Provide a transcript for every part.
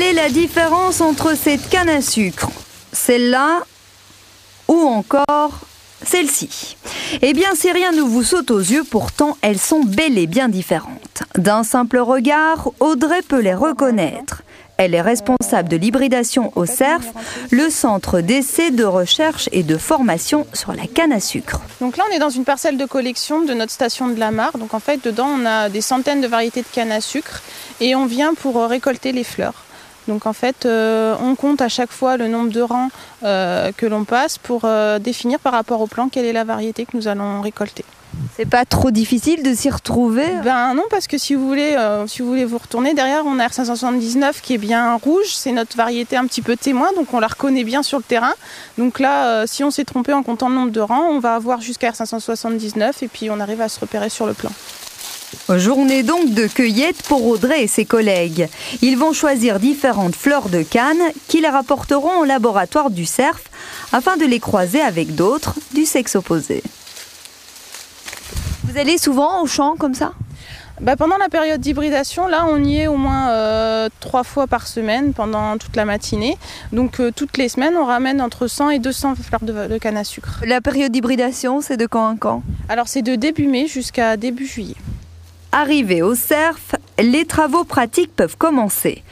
est la différence entre cette canne à sucre, celle-là ou encore celle-ci? Eh bien, si rien ne vous saute aux yeux, pourtant elles sont bel et bien différentes. D'un simple regard, Audrey peut les reconnaître. Elle est responsable de l'hybridation au CERF, le centre d'essai, de recherche et de formation sur la canne à sucre. Donc là, on est dans une parcelle de collection de notre station de la Mare. Donc en fait, dedans, on a des centaines de variétés de canne à sucre et on vient pour récolter les fleurs. Donc en fait, on compte à chaque fois le nombre de rangs que l'on passe pour définir par rapport au plan quelle est la variété que nous allons récolter. C'est pas trop difficile de s'y retrouver? Ben non, parce que si vous voulez vous retourner, derrière on a R579 qui est bien rouge, c'est notre variété un petit peu témoin, donc on la reconnaît bien sur le terrain. Donc là, si on s'est trompé en comptant le nombre de rangs, on va avoir jusqu'à R579 et puis on arrive à se repérer sur le plan. Journée donc de cueillette pour Audrey et ses collègues. Ils vont choisir différentes fleurs de canne qu'ils rapporteront au laboratoire du CERF afin de les croiser avec d'autres du sexe opposé. Vous allez souvent au champ comme ça? Pendant la période d'hybridation, là on y est au moins 3 fois par semaine pendant toute la matinée. Donc toutes les semaines on ramène entre 100 et 200 fleurs de canne à sucre. La période d'hybridation, c'est de quand à quand? Alors c'est de début mai jusqu'à début juillet. Arrivé au CERF, les travaux pratiques peuvent commencer.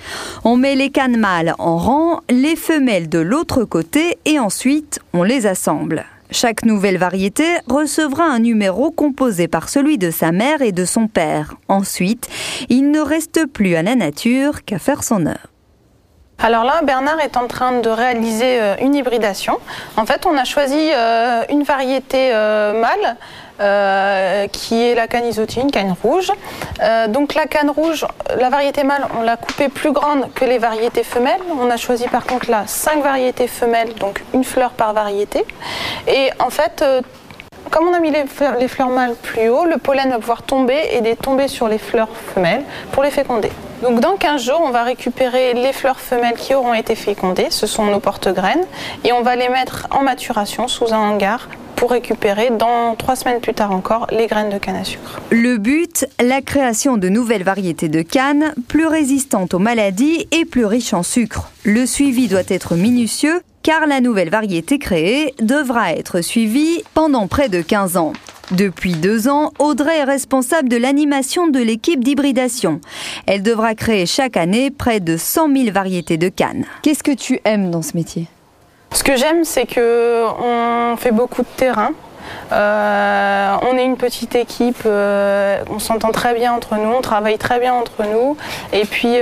On met les cannes mâles en rang, les femelles de l'autre côté et ensuite on les assemble. Chaque nouvelle variété recevra un numéro composé par celui de sa mère et de son père. Ensuite, il ne reste plus à la nature qu'à faire son œuvre. Alors là, Bernard est en train de réaliser une hybridation. En fait, on a choisi une variété mâle qui est la canne Isotie, une canne rouge. Donc la canne rouge, la variété mâle, on l'a coupée plus grande que les variétés femelles. On a choisi par contre là 5 variétés femelles, donc une fleur par variété. Et en fait, comme on a mis les fleurs mâles plus haut, le pollen va pouvoir tomber et tomber sur les fleurs femelles pour les féconder. Donc dans 15 jours, on va récupérer les fleurs femelles qui auront été fécondées, ce sont nos porte-graines, et on va les mettre en maturation sous un hangar pour récupérer dans 3 semaines plus tard encore les graines de canne à sucre. Le but, la création de nouvelles variétés de canne plus résistantes aux maladies et plus riches en sucre. Le suivi doit être minutieux car la nouvelle variété créée devra être suivie pendant près de 15 ans. Depuis 2 ans, Audrey est responsable de l'animation de l'équipe d'hybridation. Elle devra créer chaque année près de 100 000 variétés de canne. Qu'est-ce que tu aimes dans ce métier ? Ce que j'aime, c'est qu'on fait beaucoup de terrain. On est une petite équipe, on s'entend très bien entre nous, on travaille très bien entre nous. Et puis,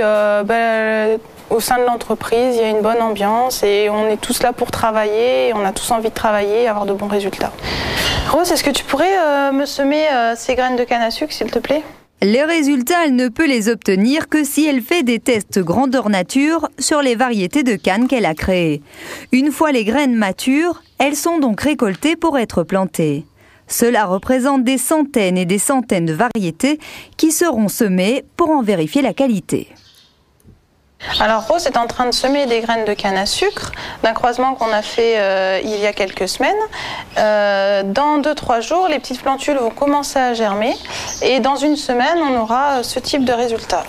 au sein de l'entreprise, il y a une bonne ambiance et on est tous là pour travailler. Et on a tous envie de travailler et avoir de bons résultats. Rose, est-ce que tu pourrais me semer ces graines de canne à sucre, s'il te plaît ? Les résultats, elle ne peut les obtenir que si elle fait des tests grandeur nature sur les variétés de canne qu'elle a créées. Une fois les graines matures, elles sont donc récoltées pour être plantées. Cela représente des centaines et des centaines de variétés qui seront semées pour en vérifier la qualité. Alors Rose est en train de semer des graines de canne à sucre d'un croisement qu'on a fait il y a quelques semaines. Dans 2-3 jours, les petites plantules vont commencer à germer et dans 1 semaine, on aura ce type de résultat.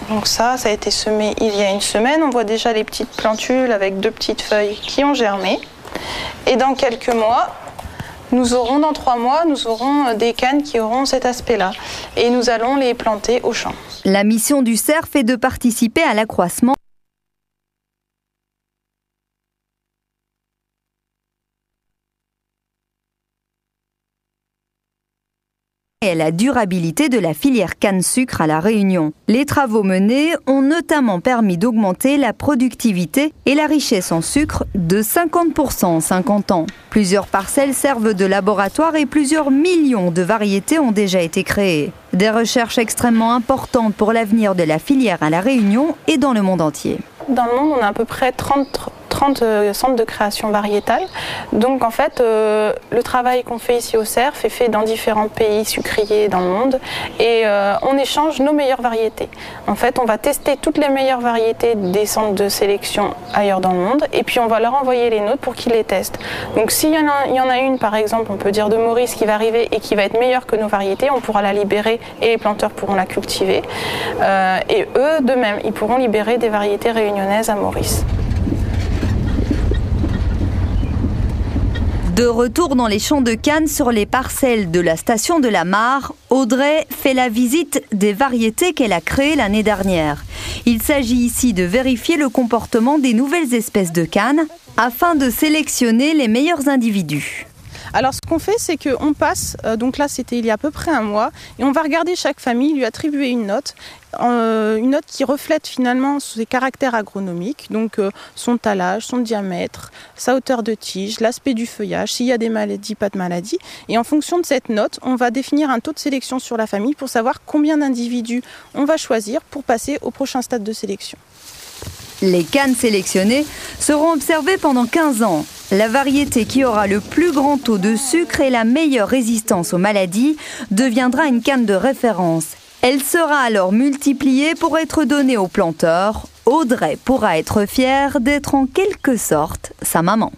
Donc ça a été semé il y a 1 semaine. On voit déjà les petites plantules avec 2 petites feuilles qui ont germé. Et dans quelques mois, dans 3 mois, nous aurons des cannes qui auront cet aspect-là. Et nous allons les planter au champ. La mission du CERF est de participer à l'accroissement et la durabilité de la filière canne-sucre à La Réunion. Les travaux menés ont notamment permis d'augmenter la productivité et la richesse en sucre de 50% en 50 ans. Plusieurs parcelles servent de laboratoire et plusieurs millions de variétés ont déjà été créées. Des recherches extrêmement importantes pour l'avenir de la filière à La Réunion et dans le monde entier. Dans le monde, on a à peu près 30 30 centres de création variétale. Donc en fait, le travail qu'on fait ici au CERF est fait dans différents pays sucriers dans le monde et on échange nos meilleures variétés. En fait, on va tester toutes les meilleures variétés des centres de sélection ailleurs dans le monde et puis on va leur envoyer les nôtres pour qu'ils les testent. Donc s'il y en a une, par exemple, on peut dire de Maurice qui va arriver et qui va être meilleure que nos variétés, on pourra la libérer et les planteurs pourront la cultiver. Et eux, de même, ils pourront libérer des variétés réunionnaises à Maurice. De retour dans les champs de canne sur les parcelles de la station de la Mare, Audrey fait la visite des variétés qu'elle a créées l'année dernière. Il s'agit ici de vérifier le comportement des nouvelles espèces de canne afin de sélectionner les meilleurs individus. Alors ce qu'on fait, c'est qu'on passe, donc là c'était il y a à peu près un mois, et on va regarder chaque famille, lui attribuer une note qui reflète finalement ses caractères agronomiques, donc son talage, son diamètre, sa hauteur de tige, l'aspect du feuillage, s'il y a des maladies, pas de maladies. Et en fonction de cette note, on va définir un taux de sélection sur la famille pour savoir combien d'individus on va choisir pour passer au prochain stade de sélection. Les cannes sélectionnées seront observées pendant 15 ans. La variété qui aura le plus grand taux de sucre et la meilleure résistance aux maladies deviendra une canne de référence. Elle sera alors multipliée pour être donnée aux planteurs. Audrey pourra être fière d'être en quelque sorte sa maman.